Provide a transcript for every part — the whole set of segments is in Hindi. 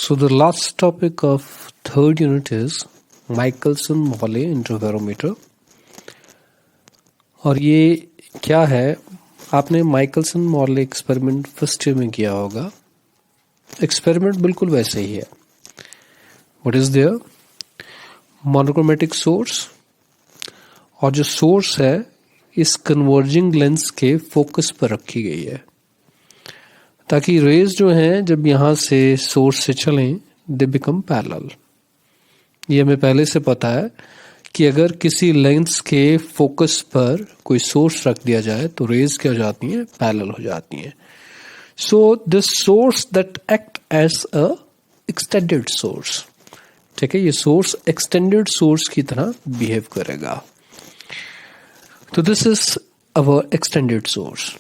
So the last topic of third unit is Michelson-Morley interferometer. और ये क्या है, आपने Michelson Morley experiment first year में किया होगा. एक्सपेरिमेंट बिल्कुल वैसे ही है. What is there? Monochromatic source, और जो सोर्स है इस कन्वर्जिंग लेंस के फोकस पर रखी गई है ताकि रेज जो हैं जब यहाँ से सोर्स से चलें दे बिकम पैरेलल. ये हमें पहले से पता है कि अगर किसी लेंस के फोकस पर कोई सोर्स रख दिया जाए तो रेज क्या हो जाती हैं, पैरेलल हो जाती हैं. So this source that act as a extended source, ठीक है, ये सोर्स एक्सटेंडेड सोर्स की तरह बिहेव करेगा. तो this is our extended source.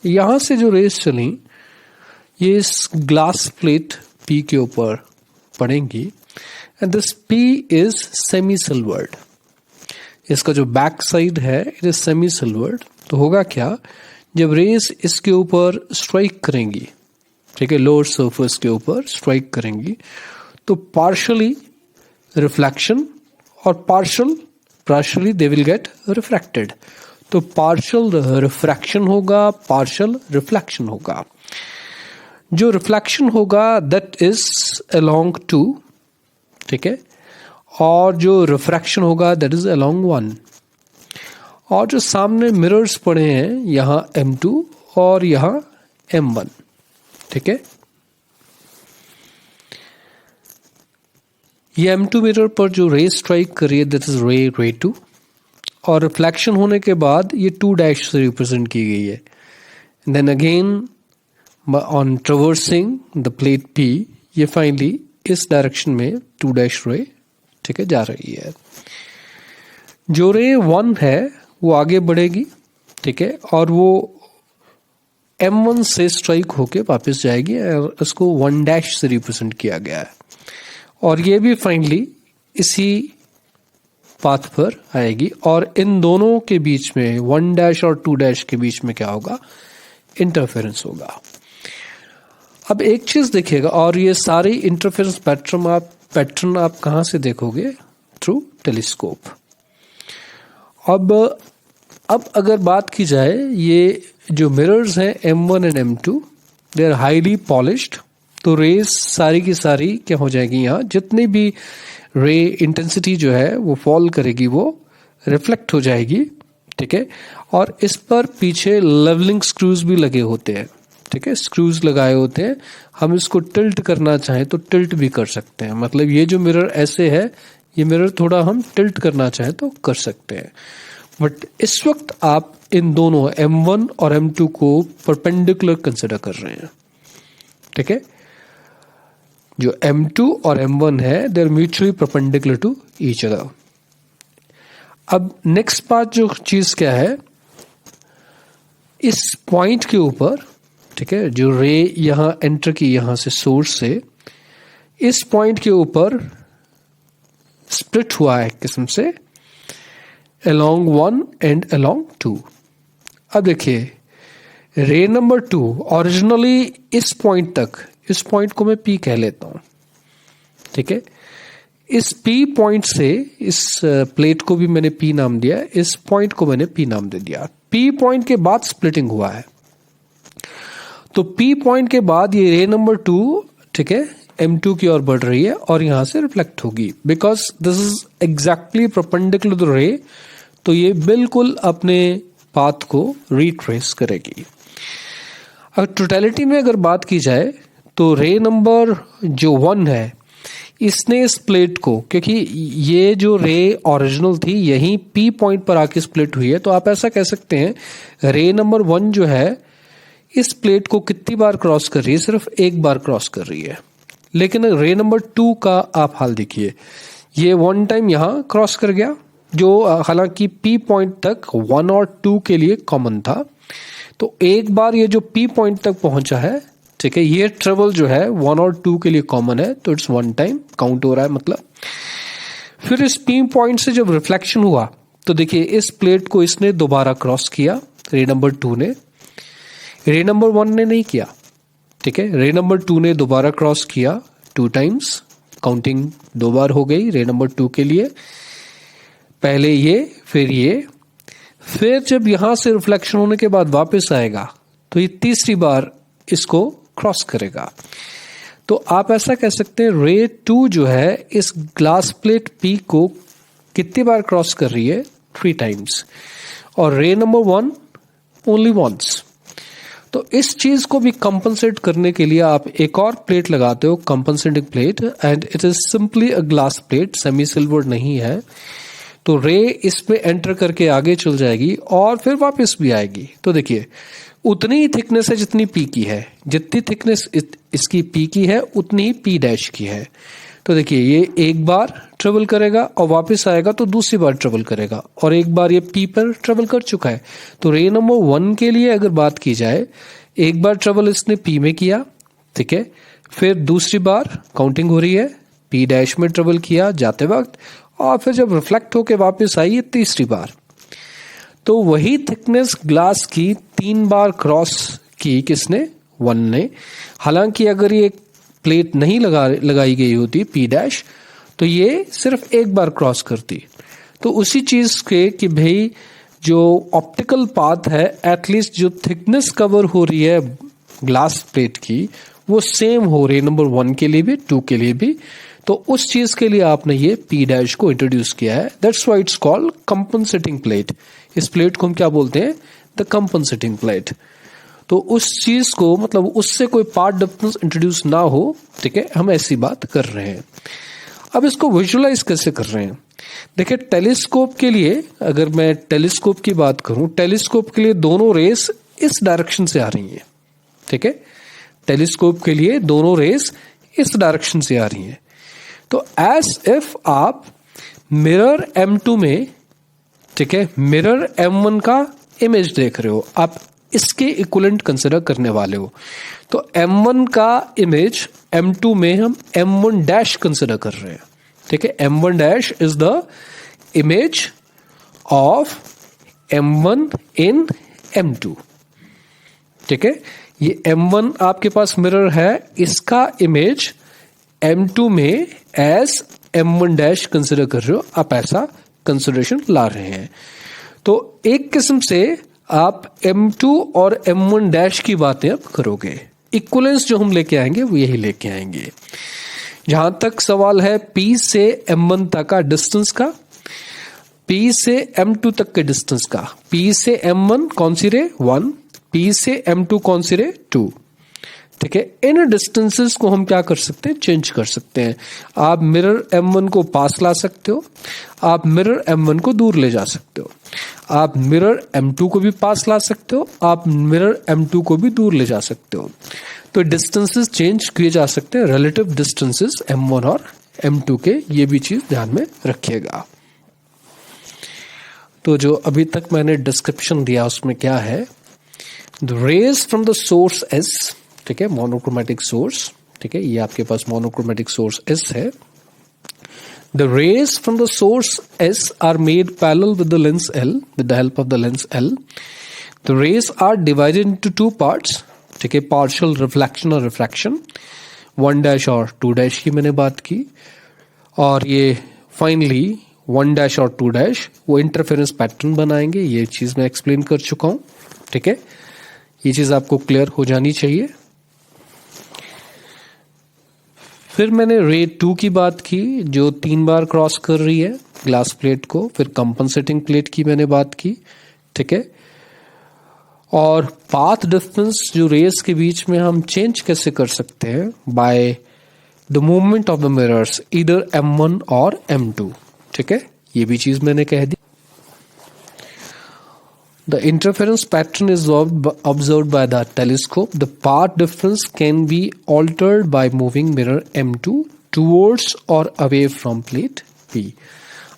यहां से जो रेज चली ये इस ग्लास प्लेट पी के ऊपर पड़ेंगी and this P is semi silvered. इसका जो बैक साइड है इट इज सेमी सिल्वर्ड. तो होगा क्या, जब रेज इसके ऊपर स्ट्राइक करेंगी, ठीक है, लोअर सरफेस के ऊपर स्ट्राइक करेंगी तो पार्शियली रिफ्लेक्शन और partially they will get refracted. तो पार्शियल रिफ्रैक्शन होगा, पार्शियल रिफ्लेक्शन होगा. जो रिफ्लेक्शन होगा दैट इज अलोंग 2, ठीक है, और जो रिफ्रैक्शन होगा दैट इज अलोंग 1. और जो सामने मिरर्स पड़े हैं यहां M2 और यहां M1, ठीक है. ये M2 मिरर पर जो रे स्ट्राइक करिए दैट इज रे 2, और रिफ्लेक्शन होने के बाद ये 2 डैश से रिप्रेजेंट की गई है. Then again on traversing the plate P ये फाइनली इस डायरेक्शन में 2 डैश रे, ठीक है, जा रही है. जो रे 1 है वो आगे बढ़ेगी, ठीक है, और वो M1 से स्ट्राइक होके वापस जाएगी और इसको 1 डैश से रिप्रेजेंट किया गया है. और ये भी फाइनली इसी पाथ पर आएगी और इन दोनों के बीच में 1 डैश और 2 डैश के बीच में क्या होगा, इंटरफेरेंस होगा. अब एक चीज देखिएगा, और ये सारी इंटरफेरेंस पैटर्न आप कहां से देखोगे, थ्रू टेलीस्कोप. अब अगर बात की जाए, ये जो मिरर्स हैं M1 and M2 they are highly polished. तो रेज सारी की सारी क्या हो जाएगी, यहाँ जितनी भी रे इंटेंसिटी जो है वो फॉल करेगी वो रिफ्लेक्ट हो जाएगी, ठीक है. और इस पर पीछे लेवलिंग स्क्रूज भी लगे होते हैं, ठीक है, स्क्रूज लगाए होते हैं. हम इसको टिल्ट करना चाहें तो टिल्ट भी कर सकते हैं. मतलब ये जो मिरर ऐसे है, ये मिरर थोड़ा हम टिल्ट करना चाहें तो कर सकते हैं. बट इस वक्त आप इन दोनों M1 और M2 को परपेंडिकुलर कंसिडर कर रहे हैं, ठीक है. जो M2 और M1 है they are mutually perpendicular to each other. अब नेक्स्ट पार्ट जो चीज क्या है, इस पॉइंट के ऊपर, ठीक है, जो रे यहां एंटर की यहां से सोर्स से, इस पॉइंट के ऊपर स्प्लिट हुआ है किस्म से अलोंग 1 एंड अलोंग 2. अब देखिए रे नंबर 2 ओरिजिनली इस पॉइंट तक, इस पॉइंट को मैं P कह लेता हूं, ठीक है. इस P पॉइंट से इस प्लेट को भी मैंने P नाम दिया, इस पॉइंट को मैंने P नाम दे दिया. P पॉइंट के बाद स्प्लिटिंग हुआ है. तो P पॉइंट के बाद ये रे नंबर 2, ठीक है, M2 की ओर बढ़ रही है और यहां से रिफ्लेक्ट होगी because this is exactly perpendicular to ray. तो ये बिल्कुल अपने पाथ को रिट्रेस करेगी. अगर टोटलिटी में अगर बात की जाए तो रे नंबर जो 1 है इसने इस प्लेट को, क्योंकि ये जो रे ओरिजिनल थी यही P पॉइंट पर आके स्प्लिट हुई है, तो आप ऐसा कह सकते हैं रे नंबर 1 जो है इस प्लेट को कितनी बार क्रॉस कर रही है, सिर्फ एक बार क्रॉस कर रही है. लेकिन रे नंबर 2 का आप हाल देखिए, ये 1 टाइम यहां क्रॉस कर गया, जो हालांकि P पॉइंट तक 1 और 2 के लिए कॉमन था. तो एक बार ये जो P पॉइंट तक पहुंचा है, ठीक है, ये ट्रेवल जो है 1 और 2 के लिए कॉमन है, तो इट्स 1 टाइम काउंट हो रहा है. मतलब फिर इस P पॉइंट से जब रिफ्लेक्शन हुआ तो देखिए इस प्लेट को इसने दोबारा क्रॉस किया, रे नंबर 2 ने, रे नंबर 1 ने नहीं किया, ठीक है. रे नंबर 2 ने दोबारा क्रॉस किया, 2 टाइम्स, काउंटिंग 2 बार हो गई रे नंबर 2 के लिए, पहले ये फिर ये, फिर जब यहां से रिफ्लेक्शन होने के बाद वापस आएगा तो ये तीसरी बार इसको क्रॉस करेगा। तो आप ऐसा कह सकते हैं रे 2 जो है इस ग्लास प्लेट पी को कितनी बार क्रॉस कर रही है, 3 टाइम्स, और रे नंबर 1 ओनली वंस। तो इस चीज को भी कंपनसेट करने के लिए आप एक और प्लेट लगाते हो, compensating plate, and it is simply a glass plate, semi silver नहीं है। तो रे इसमें एंटर करके आगे चल जाएगी और फिर वापस भी आएगी। तो देखिए उतनी ही थिकनेस है जितनी पी की है, जितनी थिकनेस इसकी पी की है उतनी ही पी डैश की है। तो देखिए ये एक बार ट्रेवल करेगा और वापस आएगा तो दूसरी बार ट्रेवल करेगा, और एक बार ये पी पर ट्रेवल कर चुका है। तो रे नंबर 1 के लिए अगर बात की जाए, एक बार ट्रेवल इसने पी में किया, ठीक है, फिर दूसरी बार काउंटिंग हो रही है, पी डैश में ट्रेवल किया जाते वक्त, और फिर जब रिफ्लेक्ट होके वापस आई है तीसरी बार। तो वही थिकनेस ग्लास की 3 बार क्रॉस की किसने, 1 ने। हालांकि अगर ये प्लेट नहीं लगाई गई होती पी डैश तो ये सिर्फ एक बार क्रॉस करती। तो उसी चीज के कि भाई जो ऑप्टिकल पाथ है, एटलीस्ट जो थिकनेस कवर हो रही है ग्लास प्लेट की वो सेम हो रही है नंबर 1 के लिए भी, 2 के लिए भी। तो उस चीज के लिए आपने ये पी डैश को इंट्रोड्यूस किया है। That's why it's called compensating plate. इस प्लेट को हम क्या बोलते हैं, द कंपनसेटिंग प्लेट। तो उस चीज को मतलब उससे कोई पार्ट डिफरेंस इंट्रोड्यूस ना हो, ठीक है, हम ऐसी बात कर रहे हैं। अब इसको विजुअलाइज कैसे कर रहे हैं, देखिए टेलीस्कोप के लिए, अगर मैं टेलीस्कोप की बात करूं, टेलीस्कोप के लिए दोनों रेस इस डायरेक्शन से आ रही हैं, ठीक है, टेलीस्कोप के लिए दोनों रेस इस डायरेक्शन से आ रही हैं। तो एज इफ आप मिरर M2 में, ठीक है, मिरर M1 का इमेज देख रहे हो, आप इसके इक्विवेलेंट कंसिडर करने वाले हो। तो M1 का इमेज M2 में हम M1 डैश कंसिडर कर रहे हैं, ठीक है। M1 dash is the image of M1 in M2, ठीक है। ये M1 आपके पास मिरर है, इसका इमेज M2 में एज M1 डैश कंसिडर कर रहे हो, आप ऐसा कंसिडरेशन ला रहे हैं। तो एक किस्म से आप M2 और M1 डैश की बातें अब करोगे। इक्विवेलेंस जो हम लेके आएंगे वो यही लेके आएंगे। जहां तक सवाल है P से M1 तक का डिस्टेंस का, P से M2 तक के डिस्टेंस का, P से M1 कौन सी रे 1, P से M2 कौन सी रे 2, ठीक है। इन डिस्टेंसेस को हम क्या कर सकते हैं, चेंज कर सकते हैं। आप मिरर M1 को पास ला सकते हो, आप मिरर M1 को दूर ले जा सकते हो, आप मिरर M2 को भी पास ला सकते हो, आप मिरर M2 को भी दूर ले जा सकते हो। तो डिस्टेंसेस चेंज किए जा सकते हैं, रिलेटिव डिस्टेंसेस M1 और M2 के, ये भी चीज ध्यान में रखिएगा। तो जो अभी तक मैंने डिस्क्रिप्शन दिया उसमें क्या है, the rays from the source S, ठीक है, मोनोक्रोमेटिक सोर्स, ठीक है, ये आपके पास मोनोक्रोमेटिक सोर्स एस है। The rays from the source S are made parallel with the lens L, with the help of the lens L. The rays are divided into 2 parts, ठीक है, partial reflection और refraction, 1 dash और 2 dash की मैंने बात की, और ये finally 1 dash और 2 dash वो इंटरफेरेंस पैटर्न बनाएंगे। ये चीज मैं एक्सप्लेन कर चुका हूं, ठीक है, ये चीज आपको क्लियर हो जानी चाहिए। फिर मैंने रे 2 की बात की जो 3 बार क्रॉस कर रही है ग्लास प्लेट को, फिर कंपनसेटिंग प्लेट की मैंने बात की, ठीक है। और पाथ डिफरेंस जो रेस के बीच में हम चेंज कैसे कर सकते हैं, by the movement of the mirrors, either M1 और M2, ठीक है, ये भी चीज मैंने कह दी। The interference pattern is observed by the telescope. The path difference can be altered by moving mirror M2 towards or away from plate P.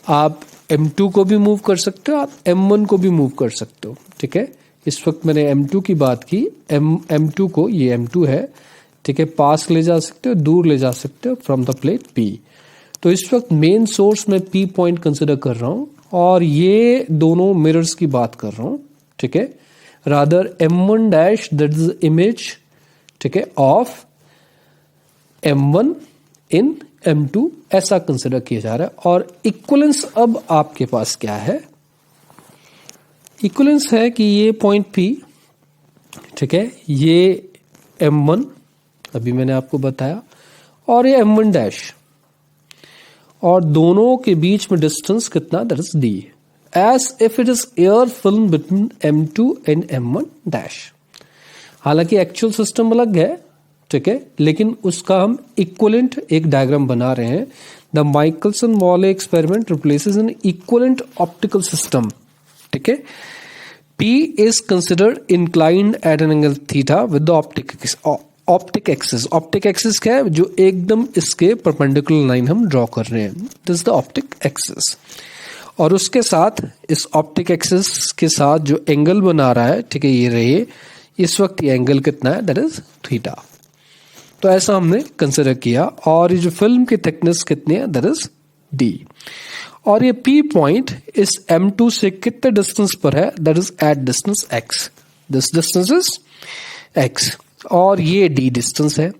आप M2 को भी मूव कर सकते हो, आप M1 को भी मूव कर सकते हो, ठीक है। इस वक्त मैंने M2 की बात की, M2 को, ये M2 है, ठीक है, पास ले जा सकते हो, दूर ले जा सकते हो फ्रॉम द प्लेट P। तो इस वक्त मेन सोर्स में P पॉइंट कंसिडर कर रहा हूं और ये दोनों मिरर्स की बात कर रहा हूं, ठीक है। Rather M1 dash that is image, ठीक है, ऑफ M1 इन M2 ऐसा कंसिडर किया जा रहा है। और इक्विवेलेंस अब आपके पास क्या है, इक्विवेलेंस है कि ये पॉइंट P, ठीक है, ये M1 अभी मैंने आपको बताया, और ये M1 डैश, और दोनों के बीच में डिस्टेंस कितना, that is D, as if it is air film between M2 and M1 dash. हालांकि एक्चुअल सिस्टम अलग है, ठीक है, लेकिन उसका हम इक्विवेलेंट एक डायग्राम बना रहे हैं। The Michelson-Morley experiment replaces N equivalent optical system, ठीक है। P is considered inclined at an angle theta with the optic axis. Optic axis क्या है, जो एकदम इसके परपेंडिकुलर लाइन हम ड्रॉ कर रहे हैं, this is the optic axis. और उसके साथ इस ऑप्टिक एक्सिस के साथ जो एंगल बना रहा है, ठीक है, ये रहे, इस वक्त ये एंगल कितना है, दैट इज थीटा। तो ऐसा हमने कंसिडर किया। और ये जो फिल्म की थिकनेस कितनी है, दैट इज D। और ये P पॉइंट इस M2 से कितने डिस्टेंस पर है, that is at distance x, this distance is x, और ये D डिस्टेंस है।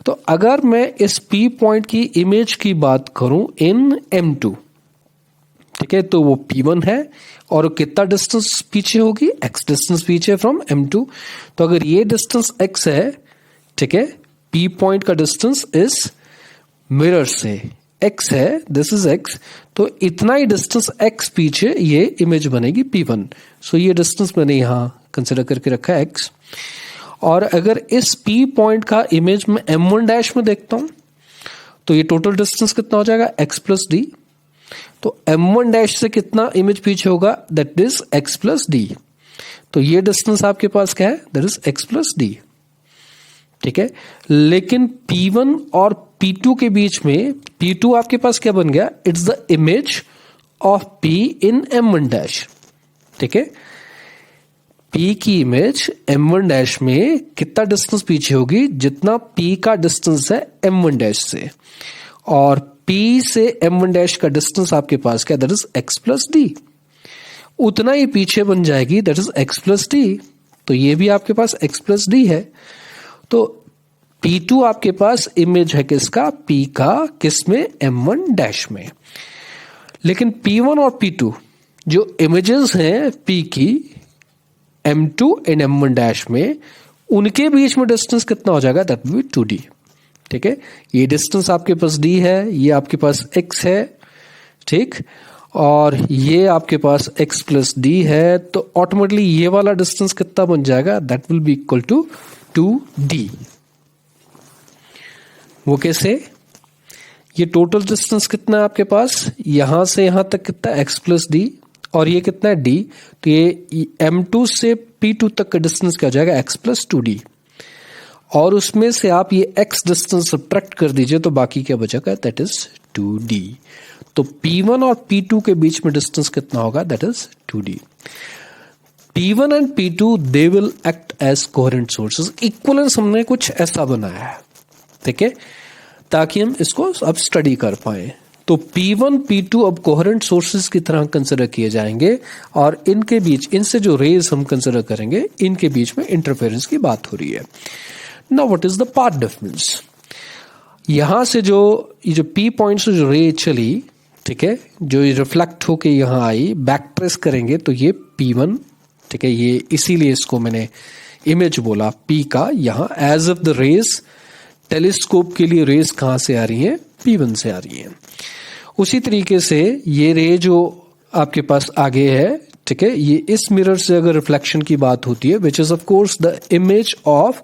तो अगर मैं इस P पॉइंट की इमेज की बात करूं इन M2, ठीक है, तो वो P1 है, और कितना डिस्टेंस पीछे होगी, x डिस्टेंस पीछे फ्रॉम M2। तो अगर ये डिस्टेंस x है, ठीक है, P पॉइंट का डिस्टेंस इस मिरर से x है, दिस इज x, तो इतना ही डिस्टेंस x पीछे ये इमेज बनेगी P1। सो ये डिस्टेंस मैंने यहां कंसिडर करके रखा है x। और अगर इस P पॉइंट का इमेज में M1 डैश में देखता हूं, तो ये टोटल डिस्टेंस कितना हो जाएगा, x प्लस D। तो M1 डैश से कितना इमेज पीछे होगा, that is x plus D। तो ये डिस्टेंस आपके पास क्या है, that is x plus D, ठीक है। लेकिन P1 और P2 के बीच में, P2 आपके पास क्या बन गया, it's the image of P in M1 dash, ठीक है। P की इमेज M1 डैश में कितना डिस्टेंस पीछे होगी, जितना P का डिस्टेंस है M1 डैश से, और P से M1 डैश का डिस्टेंस आपके पास क्या, that is x plus D, उतना ही पीछे बन जाएगी, that is x plus D। तो ये भी आपके पास x प्लस D है। तो P2 आपके पास इमेज है किसका, P का, किसमें, M1 डैश में। लेकिन P1 और P2 जो इमेजेस हैं P की M2 एंड M1 डैश में, उनके बीच में डिस्टेंस कितना हो जाएगा, दैट विल बी 2D, ठीक है। ये डिस्टेंस आपके पास D है, ये आपके पास x है, ठीक, और ये आपके पास x प्लस D है। तो ऑटोमेटिकली ये वाला डिस्टेंस कितना बन जाएगा, that will be equal to 2D। वो कैसे, ये टोटल डिस्टेंस कितना है आपके पास, यहां से यहां तक कितना, x प्लस D, और ये कितना है D। तो ये M2 से P2 तक का डिस्टेंस क्या हो जाएगा, x प्लस 2D, और उसमें से आप ये x डिस्टेंस सब्ट्रैक्ट कर दीजिए, तो बाकी क्या बचेगा, दैट इज 2D। तो P1 और P2 के बीच में डिस्टेंस कितना होगा, that is 2D। P1 and P2 they will act as coherent sources. Equivalence हमने कुछ ऐसा बनाया है, ठीक है, ताकि हम इसको अब स्टडी कर पाए। तो P1 P2 अब कोहेरेंट सोर्सेज की तरह कंसिडर किए जाएंगे, और इनके बीच, इनसे जो रेज हम कंसिडर करेंगे, इनके बीच में इंटरफेरेंस की बात हो रही है। Now what is the path difference. यहां से जो ये जो P पॉइंट से जो रे चली, ठीक है, जो रिफ्लेक्ट होके यहां आई, बैक ट्रेस करेंगे तो ये P1, ठीक है, ये इसीलिए इसको मैंने इमेज बोला P का, यहां as of the rays, telescope के लिए रेज कहां से आ रही है, P1 से आ रही है। उसी तरीके से ये रे जो आपके पास आगे है, ठीक है, ये इस मिरर से अगर रिफ्लेक्शन की बात होती है, which is of course the image of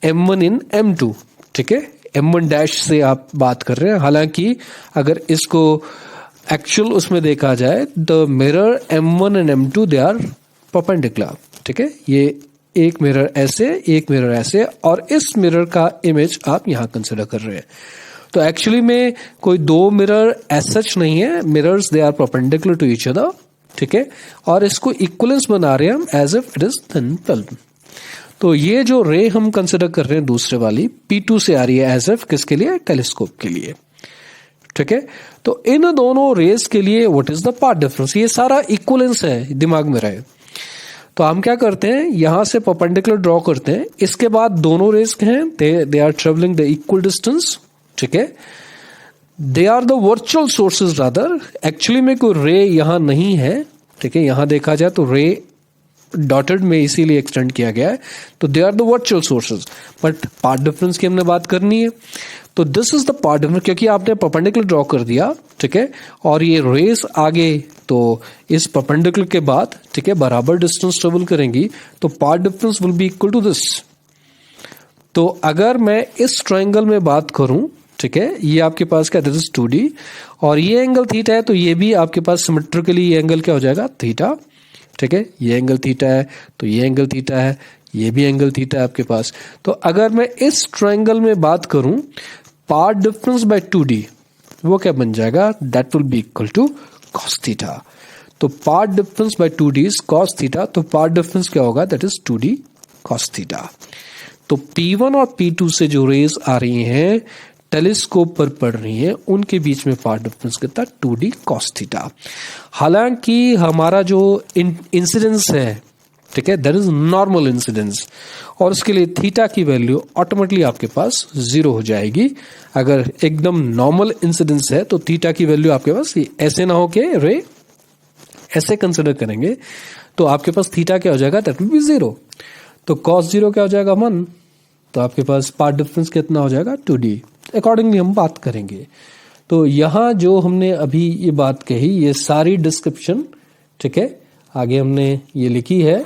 M1 in M2, ठीक है, M1 डैश से आप बात कर रहे हैं। हालांकि अगर इसको एक्चुअल उसमें देखा जाए, the mirror M1 and M2 they are perpendicular, ठीक है, ये एक मिरर ऐसे, एक मिरर ऐसे, और इस मिरर का इमेज आप यहां कंसिडर कर रहे हैं। तो एक्चुअली में कोई दो मिरर एज सच नहीं है, mirrors they are perpendicular to each other, ठीक है, और इसको इक्विवेलेंस बना रहे हैं हम as if it is thin film. तो ये जो रे हम कंसिडर कर रहे हैं दूसरे वाली P2 से आ रही है एज इफ, किसके लिए, टेलीस्कोप के लिए, ठीक है। तो इन दोनों रेस के लिए what is the path difference, ये सारा इक्विवेलेंस है, दिमाग में रहे। तो हम क्या करते हैं, यहां से परपेंडिकुलर ड्रॉ करते हैं, इसके बाद दोनों रेस हैं, they are travelling the equal distance, ठीक है, they are the virtual sources rather, actually में कोई रे यहां नहीं है, ठीक है, यहां देखा जाए तो रे डॉटेड में इसीलिए एक्सटेंड किया गया है, तो they are the virtual sources, but path difference की हमने बात करनी है, तो this is the path difference, क्योंकि आपने परपेंडिकुलर ड्रॉ कर दिया, ठीक है, और ये रेस आगे तो इस परपेंडिकुलर के बाद, ठीक है, बराबर डिस्टेंस ट्रेवल करेंगी, तो path difference will be equal to this. तो अगर मैं इस ट्रायंगल में बात करूं, ठीक है, ये आपके पास क्या, दिस इज 2D, और ये एंगल थीटा है, तो ये भी आपके पास सिमेट्रिकली ये एंगल क्या हो जाएगा, थीटा, ठीक है, ये एंगल थीटा है, तो ये एंगल थीटा है, ये भी एंगल थीटा है आपके पास। तो अगर मैं इस ट्रायंगल में बात करूं, पाथ डिफरेंस बाय 2D वो क्या बन जाएगा, that will be equal to cos theta. तो path difference by 2D is cos theta, तो पाथ डिफरेंस क्या होगा, that is 2D cos theta. तो P1 और P2 से जो रेज आ रही हैं टेलीस्कोप पर पड़ रही हैं, उनके बीच में पाथ डिफरेंस कितना, 2D cos थीटा। हालांकि हमारा जो इंसिडेंस है, ठीक है, दैट इज नॉर्मल इंसिडेंस, और उसके लिए थीटा की वैल्यू ऑटोमेटिकली आपके पास 0 हो जाएगी। अगर एकदम नॉर्मल इंसिडेंस है तो थीटा की वैल्यू आपके पास ऐसे ना हो के रे ऐसे कंसिडर करेंगे, तो आपके पास थीटा क्या हो जाएगा, दैट विल बी 0। तो cos 0 क्या हो जाएगा, 1, तो आपके पास पाथ डिफरेंस कितना हो जाएगा, 2D। अकॉर्डिंगली हम बात करेंगे। तो यहां जो हमने अभी ये बात कही, ये सारी डिस्क्रिप्शन, ठीक है, आगे हमने ये लिखी है।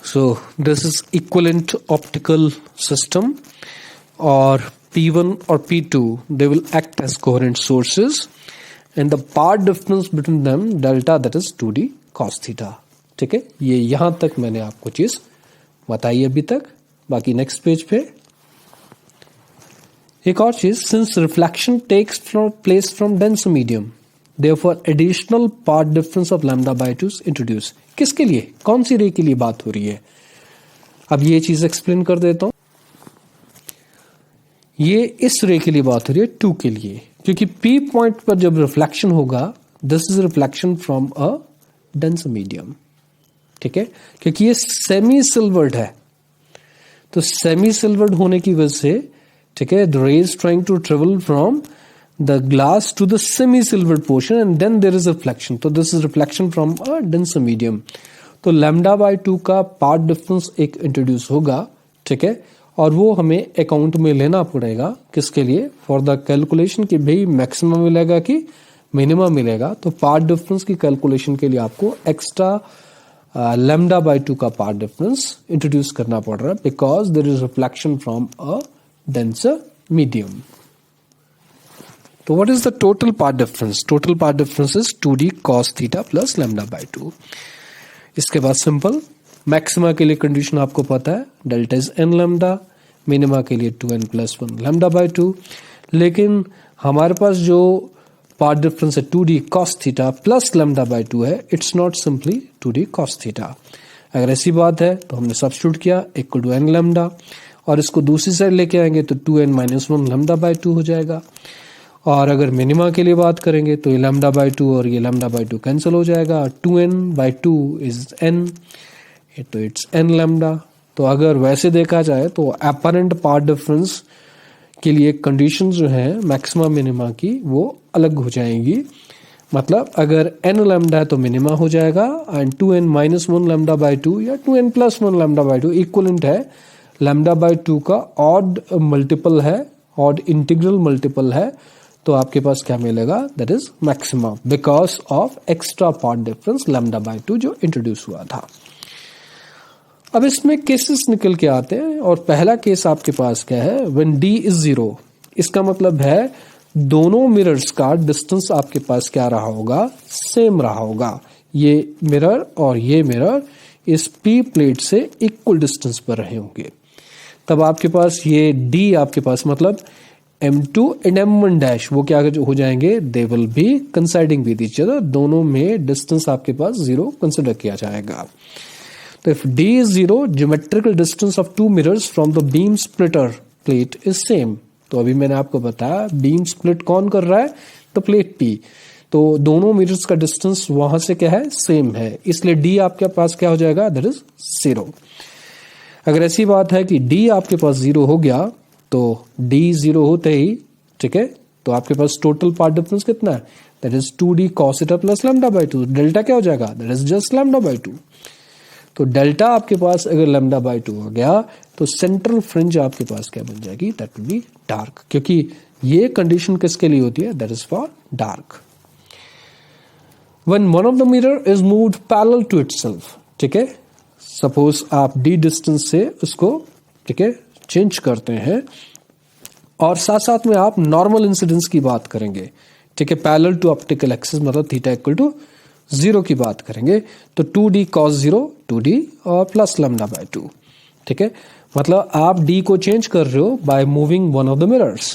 So this is equivalent optical system, और P1 और P2 they will act as coherent sources, and the path difference between them delta, that is 2D cos theta. ठीक है, ये यहां तक मैंने आपको चीज बताई अभी तक। बाकी नेक्स्ट पेज पे एक और चीज, since reflection takes place from dense medium, therefore additional path difference of lambda by 2 introduce. किसके लिए, कौन सी रे के लिए बात हो रही है, अब ये चीज एक्सप्लेन कर देता हूं। ये इस रे के लिए बात हो रही है 2 के लिए, क्योंकि P पॉइंट पर जब रिफ्लेक्शन होगा, this is reflection from a dense medium, ठीक है, क्योंकि ये सेमी सिल्वर्ड है, तो सेमी सिल्वर्ड होने की वजह से, ठीक है, the rays trying to travel from the glass to the semi silvered portion and then there is reflection, तो this is reflection from a dense medium. तो लैम्डा बाय 2 का पाथ डिफरेंस एक इंट्रोड्यूस होगा, ठीक है, और वो हमें अकाउंट में लेना पड़ेगा, किसके लिए, फॉर द कैलकुलेशन कि भाई मैक्सिमम मिलेगा कि मिनिमम मिलेगा। तो पाथ डिफरेंस की कैलकुलेशन के लिए आपको एक्स्ट्रा लैम्डा बाय 2 का पाथ डिफरेंस इंट्रोड्यूस करना पड़ रहा है, because there is reflection from a denser medium. तो what is the total path difference, total path difference is 2D cos theta plus lambda by 2। इसके बाद सिंपल मैक्सिमा के लिए कंडीशन आपको पता है, delta is n lambda, minima के लिए 2n प्लस 1 लैम्डा बाय 2। लेकिन हमारे पास जो पाथ डिफरेंस है 2D cos theta plus lambda by 2 है, it's not simply 2D cos theta. अगर ऐसी बात है तो हमने सब्स्टिट्यूट किया इक्वल टू n लैम्डा, और इसको दूसरी साइड लेके आएंगे तो 2n माइनस 1 लैम्डा बाय 2 हो जाएगा। और अगर मिनिमा के लिए बात करेंगे तो ये लैम्डा बाय 2 और ये लैम्डा बाय 2 कैंसिल हो जाएगा, 2n बाय 2 इज n, तो इट्स n लैम्डा। तो अगर वैसे देखा जाए तो अपरेंट पाथ डिफरेंस के लिए कंडीशन जो है मैक्सिमा मिनिमा की वो अलग हो जाएंगी। मतलब अगर n लैम्डा है तो मिनिमा हो जाएगा, and 2n minus 1 lambda by 2 या 2n plus 1 lambda by 2 equivalent है लैम्डा बाय 2 का ऑड मल्टीपल है, ऑड इंटीग्रल मल्टीपल है, तो आपके पास क्या मिलेगा, that is maxima, because of extra path difference lambda by 2 जो इंट्रोड्यूस हुआ था। अब इसमें केसेस निकल के आते हैं, और पहला केस आपके पास क्या है, व्हेन d इज 0, इसका मतलब है दोनों मिरर्स का डिस्टेंस आपके पास क्या रहा होगा, सेम रहा होगा। ये मिरर और ये मिरर इस P प्लेट से इक्वल डिस्टेंस पर रहे होंगे, तब आपके पास ये D आपके पास मतलब M2 एंड M1 डैश वो क्या हो जाएंगे, they will be coinciding with each other, दोनों में डिस्टेंस आपके पास 0 कंसिडर किया जाएगा। तो if D is 0, geometrical distance of two mirrors from the beam splitter plate is same। तो अभी मैंने आपको बताया बीम स्प्लिट कौन कर रहा है, तो प्लेट P, तो दोनों मिरर्स का डिस्टेंस वहां से क्या है, सेम है, इसलिए D आपके पास क्या हो जाएगा, दैट इज 0। अगर ऐसी बात है कि D आपके पास 0 हो गया, तो d 0 होते ही, ठीक है, तो आपके पास टोटल पाथ डिफरेंस कितना है, that is 2d cos theta plus lambda by 2। Delta क्या हो जाएगा, that is just lambda by 2। तो डेल्टा आपके पास अगर लैम्डा बाई 2 हो गया तो सेंट्रल फ्रिंज आपके पास क्या बन जाएगी, दैट विल बी डार्क, क्योंकि ये कंडीशन किसके लिए होती है, that is for dark. When one of the mirror is moved parallel to itself, ठीक है, सपोज आप d डिस्टेंस से उसको, ठीक है, चेंज करते हैं और साथ साथ में आप नॉर्मल इंसिडेंस की बात करेंगे, ठीक है, पैरेलल टू ऑप्टिकल एक्सिस मतलब थीटा इक्वल टू 0 की बात करेंगे, तो 2d cos 0 2d और प्लस लैम्डा बाय 2, ठीक है, मतलब आप d को चेंज कर रहे हो by moving one of the mirrors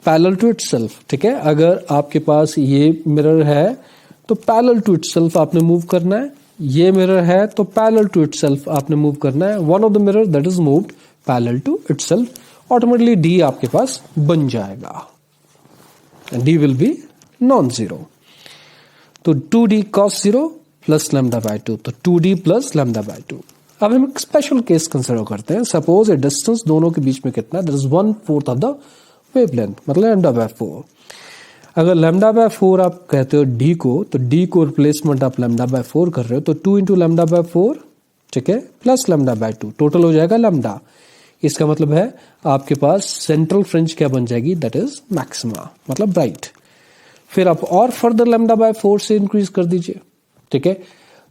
parallel to itself, ठीक है। अगर आपके पास ये मिरर है तो पैरेलल टू इटसेल्फ आपने मूव करना है, ये मिरर है तो पैरेलल टू इटसेल्फ आपने मूव करना है, one of the mirror that is moved parallel to itself, automatically d आपके पास बन जाएगा, d will be non zero. तो 2d cos 0 plus lambda by 2, तो 2d प्लस लैम्डा बाय 2। अब हम एक स्पेशल केस कंसिडर करते हैं, सपोज ए डिस्टेंस दोनों के बीच में कितना, that is 1/4 of the wavelength, मतलब लैम्डा बाय 4। अगर लैम्डा बाय 4 आप कहते हो d को, तो d को रिप्लेसमेंट आप लैम्डा बाय 4 कर रहे हो, तो 2 इंटू लैम्डा बाय 4, ठीक है, प्लस लैम्डा बाय 2, टोटल हो जाएगा लैम्डा। इसका मतलब है आपके पास सेंट्रल फ्रिंज क्या बन जाएगी, दैट इज मैक्सिमा, मतलब ब्राइट। फिर आप और फर्दर लैम्डा बाय 4 से इंक्रीज कर दीजिए, ठीक है,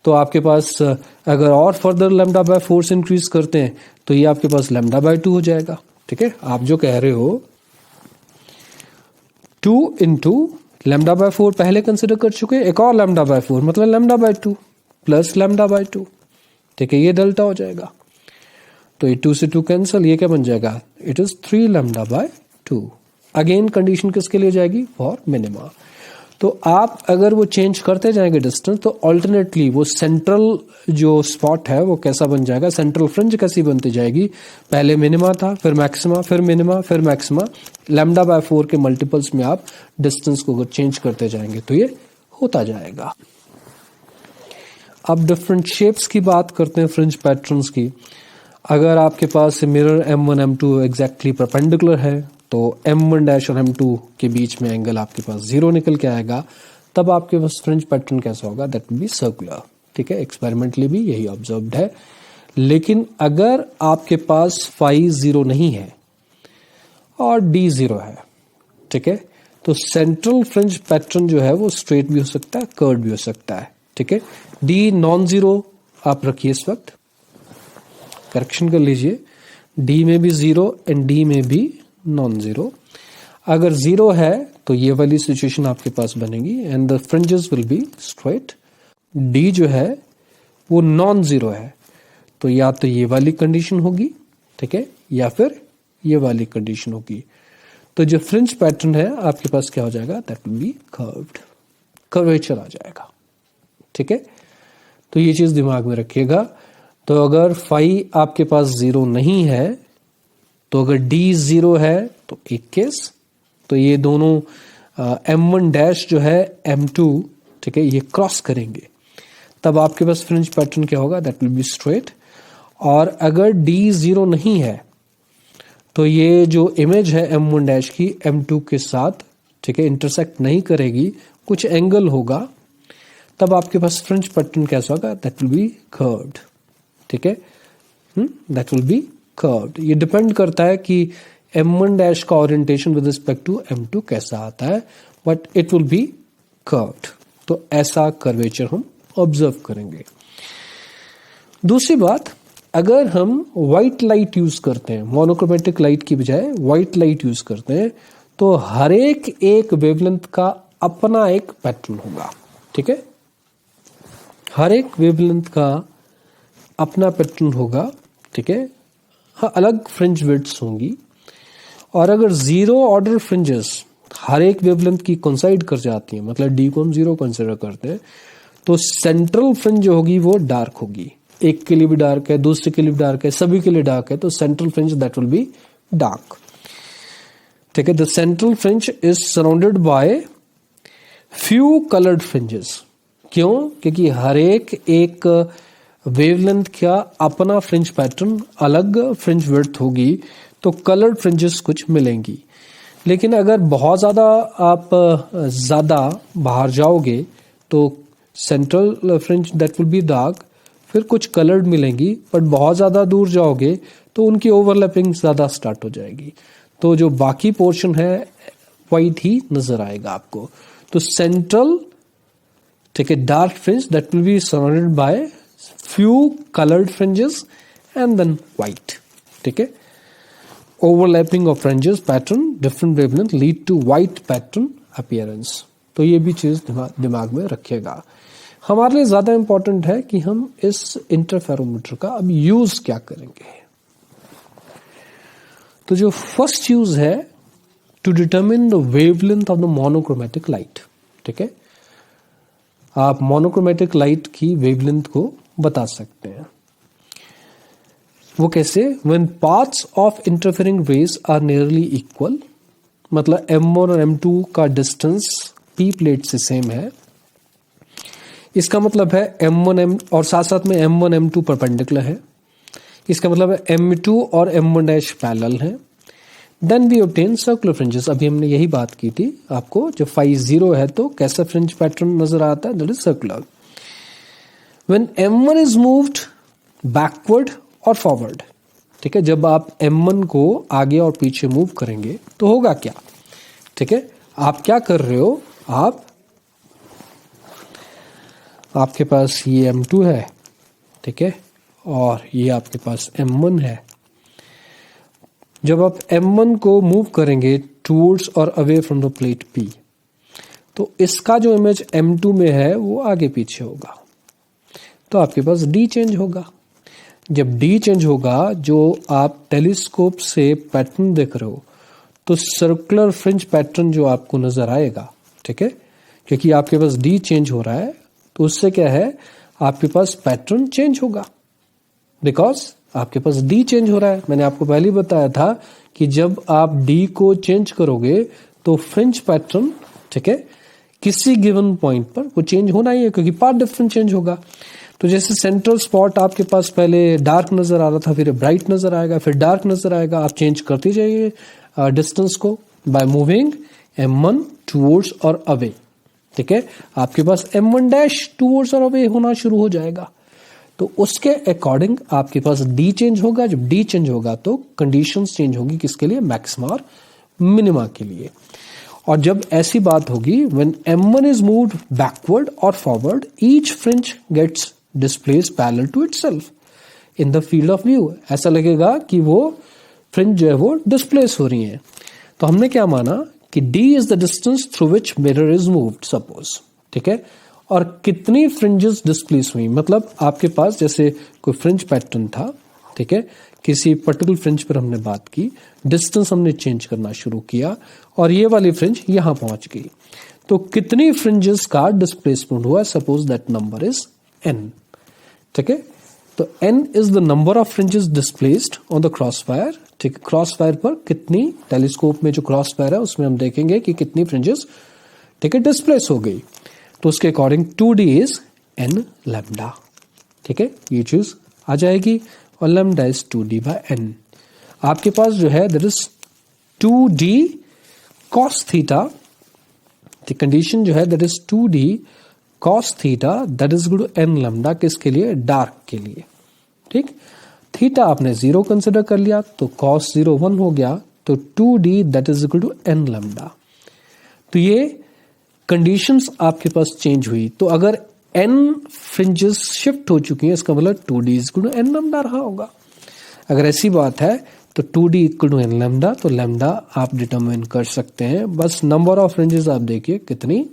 तो आपके पास अगर और फर्दर लैम्डा बाय 4 से इंक्रीज करते हैं तो ये आपके पास लैम्डा बाय 2 हो जाएगा, ठीक है। आप जो कह रहे हो 2 इंटू लैम्डा बाय 4 पहले कंसिडर कर चुके हैं, एक और लैम्डा बाय 4 मतलब lambda by 2 plus lambda by 2, ठीक है, ये डेल्टा हो जाएगा। तो ये 2 से 2 कैंसिल, ये क्या बन जाएगा, it is 3 lambda by 2। Again condition किसके लिए जाएगी, फॉर मिनिमा। तो आप अगर वो चेंज करते जाएंगे डिस्टेंस, तो ऑल्टरनेटली वो सेंट्रल जो स्पॉट है वो कैसा बन जाएगा, सेंट्रल फ्रिंज कैसी बनती जाएगी, पहले मिनिमा था, फिर मैक्सिमा, फिर मिनिमा, फिर मैक्सिमा, लैम्डा बाय 4 के मल्टीपल्स में आप डिस्टेंस को अगर चेंज करते जाएंगे तो ये होता जाएगा। अब डिफरेंट शेप्स की बात करते हैं फ्रिंज पैटर्न्स की। अगर आपके पास mirror M1 M2 exactly perpendicular है तो M1 डैश और M2 के बीच में एंगल आपके पास 0 निकल के आएगा, तब आपके पास फ्रिंज पैटर्न कैसा होगा, दैट विल बी सर्कुलर, ठीक है, एक्सपेरिमेंटली भी यही ऑब्जर्व्ड है। लेकिन अगर आपके पास फाई 0 नहीं है और D 0 है, ठीक है, तो सेंट्रल फ्रिंज पैटर्न जो है वो स्ट्रेट भी हो सकता है, कर्व भी हो सकता है, ठीक है। D नॉन जीरो आप रखिए, इस वक्त करेक्शन कर लीजिए, D में भी 0 एंड D में भी नॉन जीरो। अगर 0 है तो ये वाली सिचुएशन आपके पास बनेगी and the fringes will be straight. D जो है वो नॉन जीरो है, तो या तो ये वाली कंडीशन होगी, ठीक है, या फिर ये वाली कंडीशन होगी। तो जो फ्रिंज पैटर्न है आपके पास क्या हो जाएगा, that will be curved, curvature आ जाएगा, ठीक है। तो ये चीज दिमाग में रखिएगा। तो अगर फाई आपके पास 0 नहीं है, तो अगर D 0 है तो एक केस, तो ये दोनों M1 डैश जो है M2, ठीक है, ये क्रॉस करेंगे, तब आपके पास फ्रिंज पैटर्न क्या होगा, दैट विल बी स्ट्रेट। और अगर D 0 नहीं है तो ये जो इमेज है M1 डैश की M2 के साथ, ठीक है, इंटरसेक्ट नहीं करेगी, कुछ एंगल होगा, तब आपके पास फ्रिंज पैटर्न कैसा होगा, दैट विल बी कर्व्ड, ठीक है, दैट विल बी कर्व्ड। ये डिपेंड करता है कि M1 डैश का orientation with respect to M2 कैसा आता है, but it will be curved. तो ऐसा कर्वेचर हम ऑब्जर्व करेंगे। दूसरी बात, अगर हम व्हाइट लाइट यूज करते हैं, मोनोक्रोमेटिक लाइट की बजाय व्हाइट लाइट यूज करते हैं, तो हर एक वेवलेंथ का अपना एक पैटर्न होगा, ठीक है, हर एक वेवलेंथ का अपना पैटर्न होगा, ठीक है, हाँ, अलग फ्रिंज विड्थ्स होंगी। और अगर 0 ऑर्डर फ्रिंजेस हर एक वेवलेंथ की कोइंसाइड कर जाती हैं, मतलब D को हम 0 कंसिडर करते हैं, तो सेंट्रल फ्रिंज जो होगी वो डार्क होगी, एक के लिए भी डार्क है, दूसरे के लिए भी डार्क है, सभी के लिए डार्क है, तो central fringe that will be dark, ठीक है। The central fringe is surrounded by few coloured fringes. क्यों? क्योंकि हर एक वेवलेंथ का अपना फ्रिंज पैटर्न, अलग फ्रिंज विड्थ होगी, तो कलर्ड फ्रिंजेस कुछ मिलेंगी। लेकिन अगर बहुत ज़्यादा आप ज़्यादा बाहर जाओगे तो central fringe that will be dark, फिर कुछ कलर्ड मिलेंगी, बट बहुत ज़्यादा दूर जाओगे तो उनकी ओवरलैपिंग ज़्यादा स्टार्ट हो जाएगी, तो जो बाकी पोर्शन है वाइट ही नजर आएगा आपको। तो सेंट्रल, ठीक है, dark fringe that will be surrounded by few coloured fringes and then white, ठीक है। Overlapping of fringes pattern different wavelength lead to white pattern appearance. तो ये भी चीज दिमाग में रखिएगा। हमारे लिए ज्यादा इंपॉर्टेंट है कि हम इस इंटरफेरोमीटर का अब यूज क्या करेंगे। तो जो फर्स्ट यूज है to determine the wavelength of the monochromatic light, ठीक है। आप मोनोक्रोमेटिक लाइट की वेवलेंथ को बता सकते हैं। वो कैसे? When paths of interfering rays are nearly equal, मतलब M1 और M2 का डिस्टेंस P प्लेट से सेम है। इसका मतलब है M1 और साथ साथ में M1 M2 परपेंडिकुलर है। इसका मतलब है M2 और M1 डैश पैरेलल है। Then we obtain circular fringes. अभी हमने यही बात की थी आपको, जब फाई 0 है तो कैसा फ्रिंज पैटर्न नजर आता है, that is circular. When M1 is moved backward और फॉरवर्ड, ठीक है, जब आप M1 को आगे और पीछे मूव करेंगे तो होगा क्या, ठीक है। आप क्या कर रहे हो, आपके पास ये M2 है, ठीक है, और ये आपके पास M1 है। जब आप M1 को मूव करेंगे टूवर्ड्स और away from the plate P, तो इसका जो इमेज M2 में है वो आगे पीछे होगा, तो आपके पास D चेंज होगा। जब D चेंज होगा, जो आप टेलीस्कोप से पैटर्न देख रहे हो, तो सर्कुलर फ्रिंज पैटर्न जो आपको नजर आएगा, ठीक है, क्योंकि आपके पास D चेंज हो रहा है, तो उससे क्या है, आपके पास पैटर्न चेंज होगा, बिकॉज आपके पास D चेंज हो रहा है। मैंने आपको पहले ही बताया था कि जब आप D को चेंज करोगे तो फ्रिंज पैटर्न, ठीक है, किसी गिवन पॉइंट पर वो चेंज होना ही है, क्योंकि पाथ डिफरेंस चेंज होगा। तो जैसे सेंट्रल स्पॉट आपके पास पहले डार्क नजर आ रहा था, फिर ब्राइट नजर आएगा, फिर डार्क नजर आएगा, आप चेंज करते जाइए डिस्टेंस को बाय मूविंग M1 टूवर्ड्स और अवे, ठीक है। आपके पास M1 डैश टूवर्ड्स और अवे होना शुरू हो जाएगा, तो उसके अकॉर्डिंग आपके पास D चेंज होगा। जब D चेंज होगा तो कंडीशंस चेंज होगी, किसके लिए, मैक्सिमा और मिनिमा के लिए। और जब ऐसी बात होगी, when M1 is moved backward और forward, each fringe gets displace parallel to itself in the field of view. ऐसा लगेगा कि वो फ्रिंज जो है वो डिस्प्लेस हो रही है। तो हमने क्या माना कि D is the distance through which mirror is moved, suppose, ठीक है। और कितनी फ्रिंजेस डिस्प्लेस हुई, मतलब आपके पास जैसे कोई फ्रिंज पैटर्न था, ठीक है, किसी पर्टिकुलर फ्रिंज पर हमने बात की, डिस्टेंस हमने चेंज करना शुरू किया और ये वाली फ्रिंज यहां पहुंच गई, तो कितनी फ्रिंजेस का डिस्प्लेसमेंट हुआ, suppose that number is N, ठीक है। तो N is the number of fringes displaced on the cross wire, ठीक है। क्रॉस वायर पर कितनी, टेलीस्कोप में जो क्रॉस वायर है उसमें हम देखेंगे कि कितनी फ्रिंजेस, ठीक है, डिस्प्लेस हो गई, तो उसके according 2D is N lambda, ठीक है, ये चीज आ जाएगी। और lambda is 2D bye N। आपके पास जो है that is 2D cos theta, condition जो है that is 2D cos theta that is equal to N lambda, किसके लिए, डार्क के लिए, ठीक। थीटा आपने 0 कंसिडर कर लिया तो cos 0 1 हो गया, तो 2D that is equal to N lambda. तो ये कंडीशंस आपके पास चेंज हुई, तो अगर N फ्रिंजेस शिफ्ट हो चुकी हैं, इसका मतलब 2D is equal to N lambda रहा होगा। अगर ऐसी बात है तो 2D equal to N lambda, तो लैम्डा आप डिटरमाइन कर सकते हैं, बस नंबर ऑफ फ्रिंजेस आप देखिए कितनी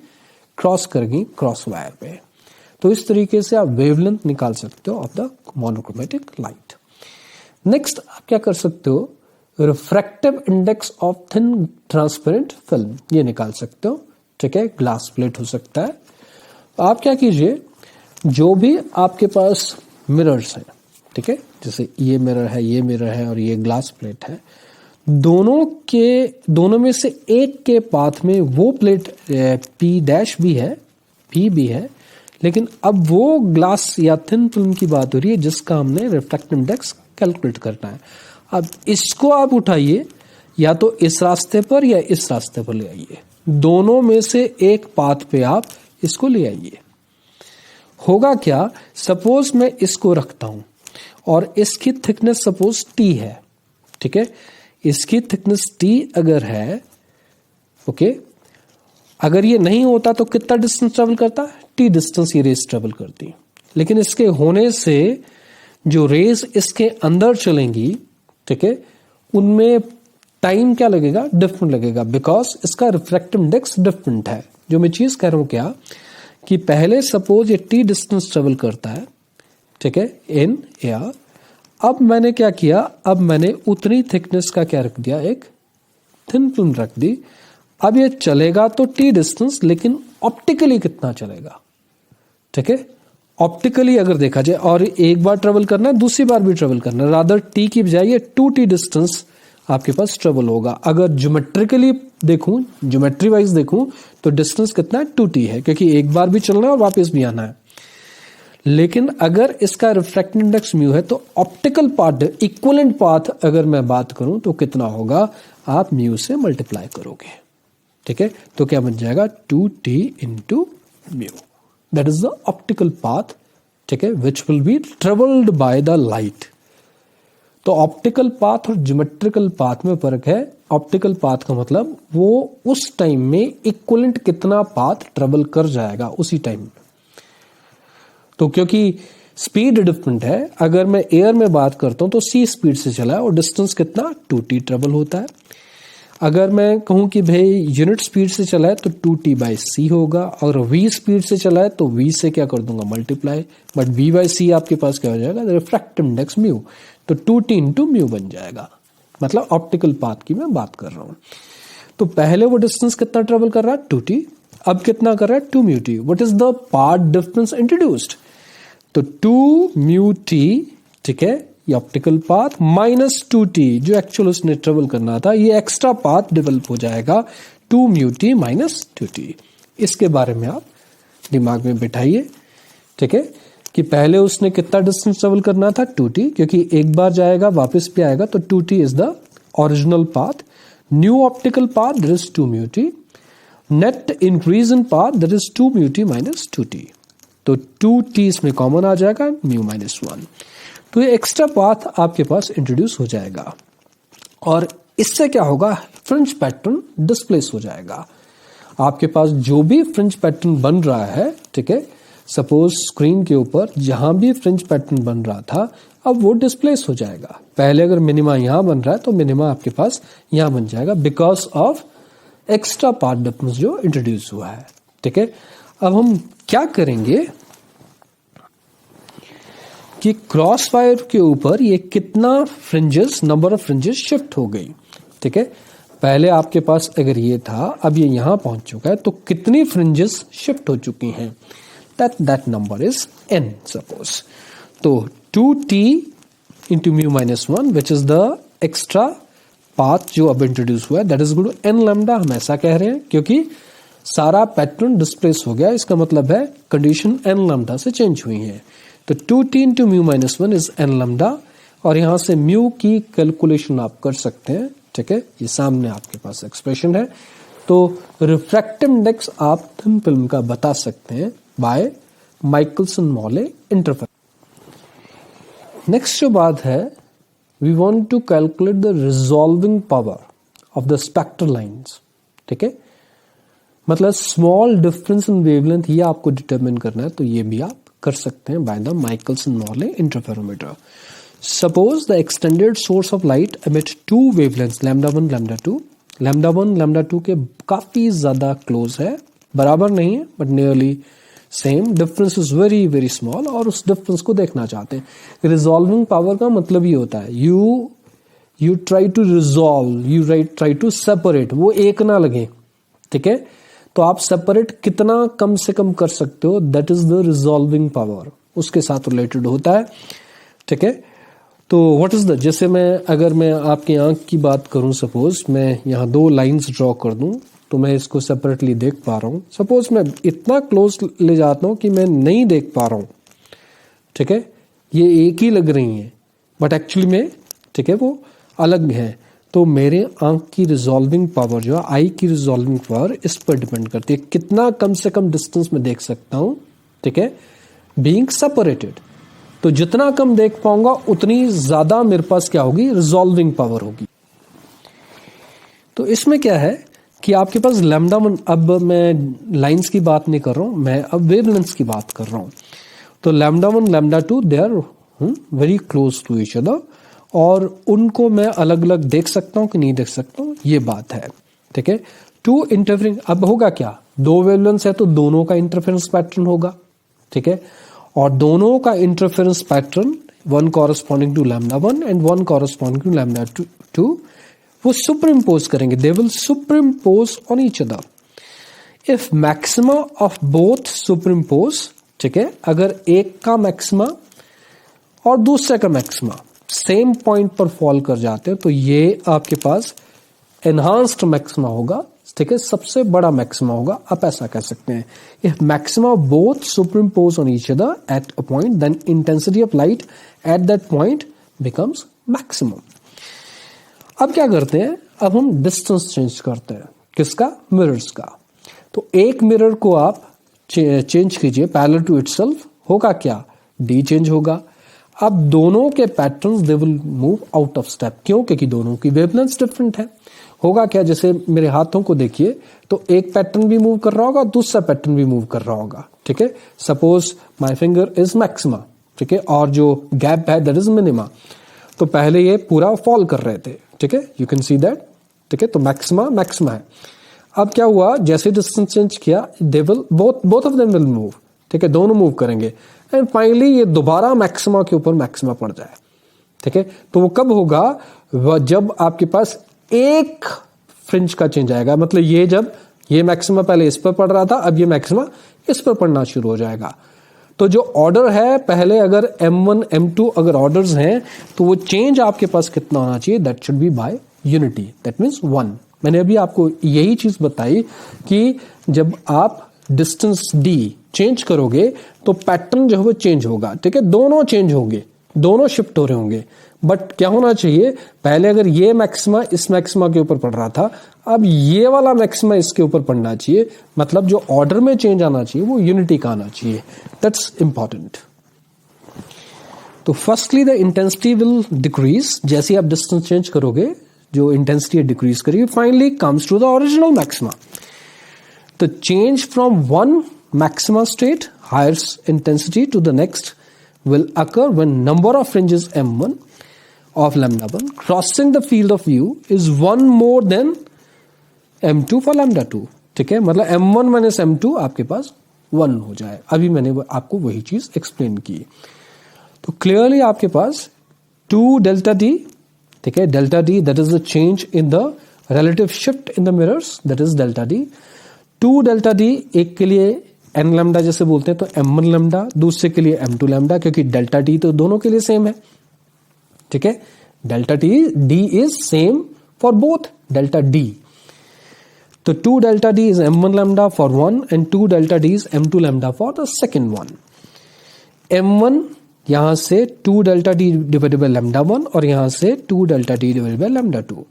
क्रॉस करेंगी क्रॉस वायर पे। तो इस तरीके से आप वेवलेंथ निकाल सकते हो of the monochromatic light. Next आप क्या कर सकते हो, refractive index of thin transparent film, ये निकाल सकते हो, ठीक है। ग्लास प्लेट हो सकता है। आप क्या कीजिए, जो भी आपके पास मिरर्स हैं, ठीक है, जैसे ये मिरर है, ये मिरर है और ये ग्लास प्लेट है, दोनों में से एक के पाथ में वो प्लेट P डैश भी है, P भी है, लेकिन अब वो ग्लास या थिन फिल्म की बात हो रही है जिसका हमने रिफ्रैक्टिव इंडेक्स कैलकुलेट करना है। अब इसको आप उठाइए, या तो इस रास्ते पर या इस रास्ते पर ले आइए, दोनों में से एक पाथ पे आप इसको ले आइए। होगा क्या, सपोज मैं इसको रखता हूं और इसकी थिकनेस सपोज टी है, ठीक है, इसकी थिकनेस टी अगर है, ओके, अगर ये नहीं होता तो कितना डिस्टेंस ट्रेवल करता, टी डिस्टेंस ये रेस ट्रेवल करती। लेकिन इसके होने से जो रेस इसके अंदर चलेंगी, ठीक है, उनमें टाइम क्या लगेगा, डिफरेंट लगेगा, बिकॉज इसका रिफ्रैक्टिव इंडेक्स डिफरेंट है। जो मैं चीज कह रहा हूं क्या, कि पहले सपोज ये टी डिस्टेंस ट्रेवल करता है, ठीक है, इन एयर। अब मैंने क्या किया, अब मैंने उतनी थिकनेस का क्या रख दिया, एक थिन फिल्म रख दी। अब ये चलेगा तो टी डिस्टेंस, लेकिन ऑप्टिकली कितना चलेगा, ठीक है, ऑप्टिकली अगर देखा जाए, और एक बार ट्रेवल करना है, दूसरी बार भी ट्रेवल करना है, रादर टी की बजाय ये 2t डिस्टेंस आपके पास ट्रेवल होगा। अगर ज्योमेट्रिकली देखूं, ज्योमेट्री वाइज देखूं, तो डिस्टेंस कितना है, 2t है, क्योंकि एक बार भी चलना है और वापस भी आना है। लेकिन अगर इसका रिफ्रैक्टिव इंडेक्स म्यू है, तो ऑप्टिकल पाथ, इक्विवेलेंट पाथ अगर मैं बात करूं तो कितना होगा, आप म्यू से मल्टीप्लाई करोगे, ठीक है, तो क्या बन जाएगा, 2t into mu, that is the optical path, ठीक है, which will be travelled by the light. तो ऑप्टिकल पाथ और ज्योमेट्रिकल पाथ में फर्क है। ऑप्टिकल पाथ का मतलब वो उस टाइम में इक्विवेलेंट कितना पाथ ट्रेवल कर जाएगा उसी टाइम। तो क्योंकि स्पीड डिफरेंट है, अगर मैं एयर में बात करता हूं तो c स्पीड से चला है और डिस्टेंस कितना, 2t ट्रेवल होता है। अगर मैं कहूं कि भाई यूनिट स्पीड से चला है तो 2t बाई सी होगा, और v स्पीड से चला है तो v से क्या कर दूंगा, मल्टीप्लाई, बट v बाई सी आपके पास क्या हो जाएगा, रिफ्रैक्टिव इंडेक्स म्यू, तो 2t इंटू म्यू बन जाएगा। मतलब ऑप्टिकल पाथ की मैं बात कर रहा हूं। तो पहले वो डिस्टेंस कितना ट्रेवल कर रहा है, 2t, अब कितना कर रहा है, 2 mu T. What is the path difference introduced, तो 2 म्यू टी, ठीक है, ये ऑप्टिकल पाथ माइनस 2t जो एक्चुअल उसने ट्रेवल करना था, ये एक्स्ट्रा पाथ डेवलप हो जाएगा, 2 म्यू टी माइनस 2t। इसके बारे में आप दिमाग में बिठाइए, ठीक है, कि पहले उसने कितना डिस्टेंस ट्रेवल करना था, 2t, क्योंकि एक बार जाएगा वापस भी आएगा, तो 2t is the original path. New optical path that is 2 mu T, net increase in path that is 2 mu T minus 2t, तो 2t इसमें कॉमन आ जाएगा, म्यू माइनस 1, तो ये एक्स्ट्रा पाथ आपके पास इंट्रोड्यूस हो जाएगा। और इससे क्या होगा, फ्रिंज पैटर्न डिस्प्लेस हो जाएगा। आपके पास जो भी फ्रिंज पैटर्न बन रहा है, ठीक है, सपोज स्क्रीन के ऊपर जहां भी फ्रिंज पैटर्न बन रहा था, अब वो डिस्प्लेस हो जाएगा। पहले अगर मिनिमा यहां बन रहा है तो मिनिमा आपके पास यहां बन जाएगा, because of extra path difference जो इंट्रोड्यूस हुआ है, ठीक है। अब हम क्या करेंगे कि क्रॉस वायर के ऊपर ये कितना fringes, number of fringes shift हो गई, ठीक है। पहले आपके पास अगर ये था, अब ये यहां पहुंच चुका है, तो कितनी फ्रिंजेस शिफ्ट हो चुकी हैं, that number is n suppose। तो 2t into mu minus 1 which is the extra path जो अब इंट्रोड्यूस हुआ है, that is equal to n lambda। हम ऐसा कह रहे हैं क्योंकि सारा पैटर्न डिस्प्लेस हो गया, इसका मतलब है कंडीशन n lambda से चेंज हुई है। तो 2t into mu minus 1 is n lambda, और यहां से म्यू की कैलकुलेशन आप कर सकते हैं, ठीक है, ये सामने आपके पास एक्सप्रेशन है। तो रिफ्रैक्टिव इंडेक्स आप थिन फिल्म का बता सकते हैं बाय माइकलसन-मोर्ले इंटरफेरेंस। नेक्स्ट जो बात है, we want to calculate the resolving power of the spectral lines, ठीक है, मतलब स्मॉल डिफरेंस इन वेवलेंथ ये आपको डिटरमिन करना है, तो ये भी आप कर सकते हैं by the Michelson-Morley interferometer. Suppose the extended source of light emit 2 wavelengths lambda 1 lambda 2, lambda 1 lambda 2 के काफी ज्यादा क्लोज है, बराबर नहीं है but nearly same, difference is very very small, और उस डिफरेंस को देखना चाहते हैं। रिजॉल्विंग पावर का मतलब ये होता है, you try to resolve, you try to separate, वो एक ना लगे, ठीक है, तो आप सेपरेट कितना कम से कम कर सकते हो, that is the resolving power, उसके साथ रिलेटेड होता है, ठीक है। तो व्हाट इज द, जैसे अगर मैं आपकी आंख की बात करूं, सपोज मैं यहां 2 लाइंस ड्रॉ कर दूं, तो मैं इसको सेपरेटली देख पा रहा हूं। सपोज मैं इतना क्लोज ले जाता हूं कि मैं नहीं देख पा रहा हूं, ठीक है, ये एक ही लग रही हैं, बट एक्चुअली में, ठीक है, वो अलग हैं, तो मेरे आंख की रिजॉल्विंग पावर जो है, आई की रिजॉल्विंग पावर इस पर डिपेंड करती है, कितना कम से कम डिस्टेंस में देख सकता हूं, ठीक है, बीइंग सेपरेटेड। तो जितना कम देख पाऊंगा उतनी ज्यादा मेरे पास क्या होगी, रिजॉल्विंग पावर होगी। तो इसमें क्या है कि आपके पास लैम्डा वन, अब मैं लाइंस की बात नहीं कर रहा हूं, मैं अब वेवलेंथ्स की बात कर रहा हूं। तो lambda one lambda two they are very close to each other, और उनको मैं अलग अलग देख सकता हूं कि नहीं देख सकता हूं, ये बात है, ठीक है। टू इंटरफेरेंस, अब होगा क्या, दो वेवलेंथ्स है तो दोनों का इंटरफेरेंस पैटर्न होगा, ठीक है, और दोनों का interference pattern, one corresponding to lambda one and one corresponding to lambda two, वो सुपर इम्पोज करेंगे, they will superimpose on each other. If maxima of both superimpose, ठीक है, अगर एक का मैक्सिमा और दूसरे का मैक्सिमा सेम पॉइंट पर फॉल कर जाते हैं, तो ये आपके पास एनहांस्ड मैक्सिमा होगा, ठीक है, सबसे बड़ा मैक्सिमा होगा, आप ऐसा कह सकते हैं। If maxima both superimpose on each other at a point, then intensity of light at that point becomes maximum. अब क्या करते हैं, अब हम डिस्टेंस चेंज करते हैं, किसका, मिरर्स का। तो एक मिरर को आप चेंज कीजिए पैरेलल टू इटसेल्फ, होगा क्या, डी चेंज होगा। अब दोनों के patterns they will move out of step, क्यों, क्योंकि दोनों की वेवलेंथ डिफरेंट है। होगा क्या, जैसे मेरे हाथों को देखिए, तो एक पैटर्न भी मूव कर रहा होगा, दूसरा पैटर्न भी मूव कर रहा होगा, ठीक है। Suppose my finger is maxima, ठीक है, और जो गैप है दैट इज मिनिमा। तो पहले ये पूरा फॉल कर रहे थे, ठीक है, यू कैन सी दैट, ठीक है, तो मैक्सिमा मैक्सिमा है। अब क्या हुआ, जैसे डिस्टेंस चेंज किया, they will both of them will move, ठीक है, दोनों मूव करेंगे, एंड फाइनली ये दोबारा मैक्सिमा के ऊपर मैक्सिमा पड़ जाए, ठीक है। तो वो कब होगा, जब आपके पास एक फ्रिंज का चेंज आएगा, मतलब ये जब ये मैक्सिमा पहले इस पर पड़ रहा था, अब ये मैक्सिमा इस पर पड़ना शुरू हो जाएगा। तो जो ऑर्डर है, पहले अगर M1 M2 अगर ऑर्डर्स हैं, तो वो चेंज आपके पास कितना होना चाहिए, that should be by unity, that means 1। मैंने अभी आपको यही चीज बताई कि जब आप डिस्टेंस d चेंज करोगे तो पैटर्न जो है वो चेंज होगा, ठीक है, दोनों चेंज होंगे, दोनों शिफ्ट हो रहे होंगे। बट क्या होना चाहिए, पहले अगर ये मैक्सिमा इस मैक्सिमा के ऊपर पड़ रहा था, अब ये वाला मैक्सिमा इसके ऊपर पड़ना चाहिए, मतलब जो ऑर्डर में चेंज आना चाहिए वो यूनिटी का आना चाहिए, दैट्स इंपॉर्टेंट। तो firstly the intensity will decrease, जैसे आप डिस्टेंस चेंज करोगे जो इंटेंसिटी डिक्रीज करेगी, finally comes to the original maxima. तो change from one maxima state, higher intensity, to the next will occur when number of fringes M1 of lambda 1 crossing the field of view is one more than M2 for lambda 2, ठीक है, मतलब M1 माइनस M2 आपके पास 1 हो जाए। अभी मैंने आपको वही चीज एक्सप्लेन की। तो क्लियरली आपके पास 2 डेल्टा डी, ठीक है, delta D that is the change in the relative shift in the mirrors, that is delta D. 2 delta D, एक के लिए एन लैम्डा जैसे बोलते हैं तो M1 लैम्डा, दूसरे के लिए M2 लैम्डा, क्योंकि डेल्टा टी तो दोनों के लिए सेम है, ठीक है, delta t d is same for both delta d. तो 2 delta d is M1 lambda for one and 2 delta d is M2 lambda for the second one. M1 यहां से 2 delta d divided by lambda 1 और यहां से 2 delta d divided by lambda 2,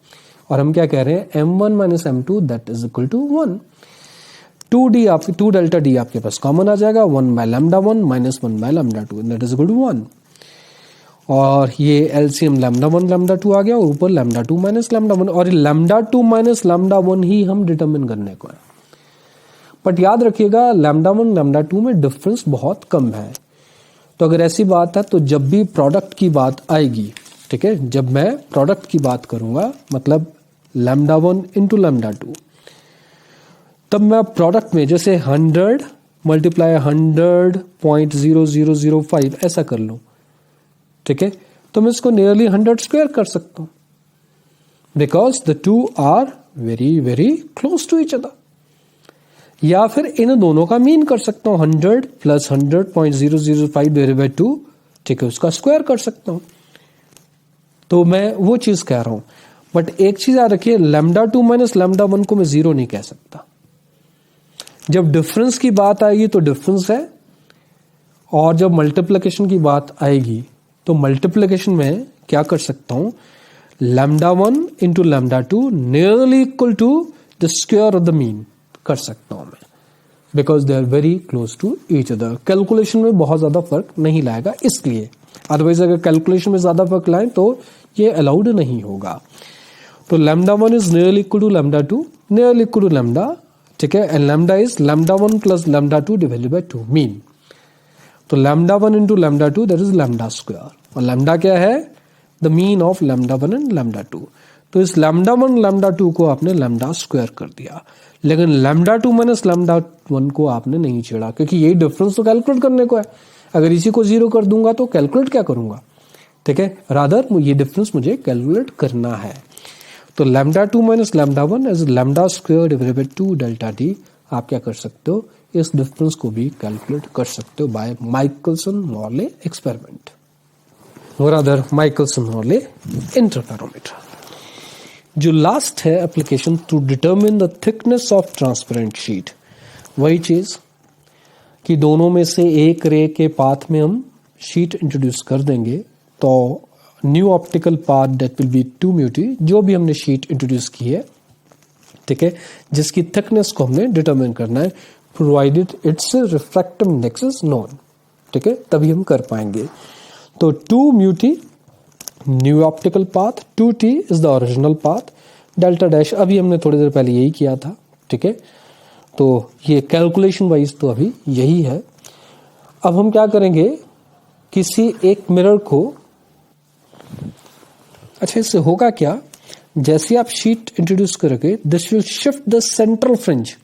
और हम क्या कह रहे हैं, M1 minus M2 that is equal to 1। 2 delta D आपके पास कॉमन आ जाएगा, 1 by lambda 1 minus 1 by lambda 2 that is equal to 1। और ये एलसीएम लैम्डा 1 लैम्डा 2 आ गया, और ऊपर लैम्डा 2 माइनस लैम्डा 1, और लैम्डा 2 माइनस लैम्डा 1 ही हम डिटरमिन करने को है। बट याद रखिएगा लैम्डा 1 लैम्डा 2 में डिफरेंस बहुत कम है। तो अगर ऐसी बात है तो जब भी प्रोडक्ट की बात आएगी, ठीक है, जब मैं प्रोडक्ट की बात करूंगा, मतलब लैम्डा 1 इंटू लैम्डा 2, तब मैं प्रोडक्ट में जैसे 100 मल्टीप्लाई 100.0005 ऐसा कर लूं, ठीक है, तो मैं इसको नियरली 100 स्क्वायर कर सकता हूं, because the two are very very close to each other. या फिर इन दोनों का मीन कर सकता हूं, 100 प्लस 100.005 डिवाइडेड बाय 2, ठीक है, उसका स्क्वायर कर सकता हूं। तो मैं वो चीज कह रहा हूं। बट एक चीज याद रखिए, लैम्डा 2 माइनस लैम्डा 1 को मैं 0 नहीं कह सकता। जब डिफरेंस की बात आएगी तो डिफरेंस है, और जब मल्टीप्लिकेशन की बात आएगी तो मल्टीप्लिकेशन में क्या कर सकता हूं, λ1 into λ2 nearly equal to the square of the mean कर सकता हूं मैं, because they are very close to each other. Calculation में बहुत ज्यादा फर्क नहीं लाएगा इसलिए, अदरवाइज अगर कैलकुलेशन में ज्यादा फर्क लाए तो ये अलाउड नहीं होगा। तो λ1 is nearly equal to λ2, nearly equal to lambda, ठीक है, and lambda is λ1 plus λ2 divided by 2 mean. तो λ1 into λ2 that is lambda square, और लैम्डा क्या है, द मीन ऑफ λ1 एंड λ2। तो इस λ1 λ2 को आपने लैम्डा स्क्वायर कर दिया, लेकिन λ2 माइनस λ1 को आपने नहीं छेड़ा, क्योंकि यही डिफरेंस तो कैलकुलेट करने को है। अगर इसी को जीरो कर दूंगा तो कैलकुलेट क्या करूंगा, ठीक है, रादर ये डिफरेंस मुझे कैलकुलेट करना है। तो λ2 minus λ1 as lambda square divided by 2 delta D. आप क्या कर सकते हो, इस डिफरेंस को भी कैलकुलेट कर सकते हो बाय माइकलसन मॉर्ले एक्सपेरिमेंट और अदर माइकलसन मॉर्ले इंटरफेरोमीटर। जो लास्ट है application to determine the thickness of transparent sheet, वही चीज कि दोनों में से एक रे के पाथ में हम शीट इंट्रोड्यूस कर देंगे, तो new optical path that will B 2 μt, जो भी हमने शीट इंट्रोड्यूस की है, ठीक है, जिसकी थिकनेस को हमने डिटरमिन करना है, provided it's refractive index is known, ठीक है, तभी हम कर पाएंगे। तो 2 μt new optical path, 2t is the original path, delta dash अभी हमने थोड़ी देर पहले यही किया था, ठीक है, तो ये कैलकुलेशन वाइज तो अभी यही है। अब हम क्या करेंगे, किसी एक मिरर को, अच्छा इससे होगा क्या, जैसे आप शीट इंट्रोड्यूस करोगे this will shift the central fringe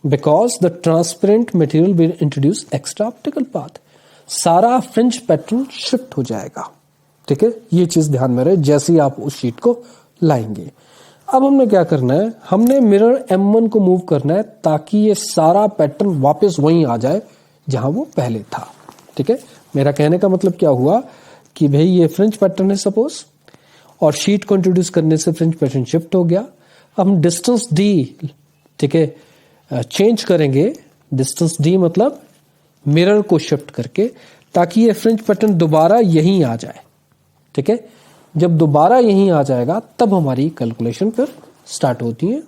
because the transparent material will introduce extra optical path, सारा फ्रिंज पैटर्न शिफ्ट हो जाएगा, ठीक है, ये चीज ध्यान में रहे जैसे ही आप उस शीट को लाएंगे। अब हमने क्या करना है, हमने मिरर M1 को मूव करना है ताकि ये सारा पैटर्न वापस वहीं आ जाए जहां वो पहले था, ठीक है। मेरा कहने का मतलब क्या हुआ कि भाई ये फ्रिंज पैटर्न है सपोज, और शीट को इंट्रोड्यूस करने से फ्रिंज पैटर्न शिफ्ट हो गया। अब हम डिस्टेंस d, ठीक है, चेंज करेंगे, डिस्टेंस d मतलब मिरर को शिफ्ट करके, ताकि ये फ्रिंज पैटर्न दोबारा यहीं आ जाए, ठीक है। जब दोबारा यहीं आ जाएगा तब हमारी कैलकुलेशन फिर स्टार्ट होती है।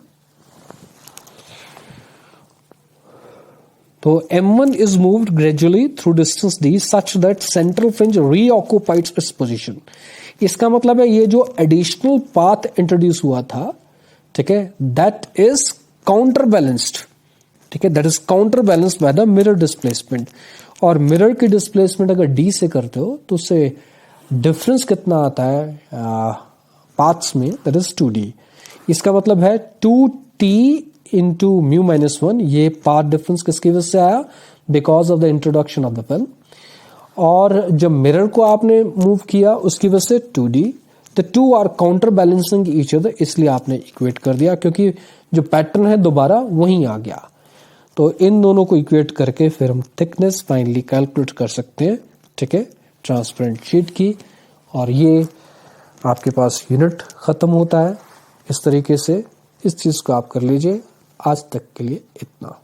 तो M1 is moved gradually through distance d such that central fringe reoccupies its position। इसका मतलब है ये जो एडिशनल पाथ इंट्रोड्यूस हुआ था, ठीक है, दैट इज काउंटर बैलेंस्ड, ठीक है, that is counter balanced by the mirror displacement. और मिरर की डिस्प्लेसमेंट अगर d से करते हो तो उससे डिफरेंस कितना आता है पाथ्स में, दैट इज 2d। इसका मतलब है 2t इंटू म्यू माइनस 1, ये पाथ डिफरेंस किसकी वजह से आया, because of the introduction of the film. और जब मिरर को आपने मूव किया उसकी वजह से 2d, the two are counter balancing each other, इसलिए आपने इक्वेट कर दिया क्योंकि जो पैटर्न है दोबारा वहीं आ गया। तो इन दोनों को इक्वेट करके फिर हम थिकनेस फाइनली कैलकुलेट कर सकते हैं, ठीक है, ट्रांसपेरेंट शीट की। और ये आपके पास यूनिट खत्म होता है इस तरीके से। इस चीज को आप कर लीजिए। आज तक के लिए इतना।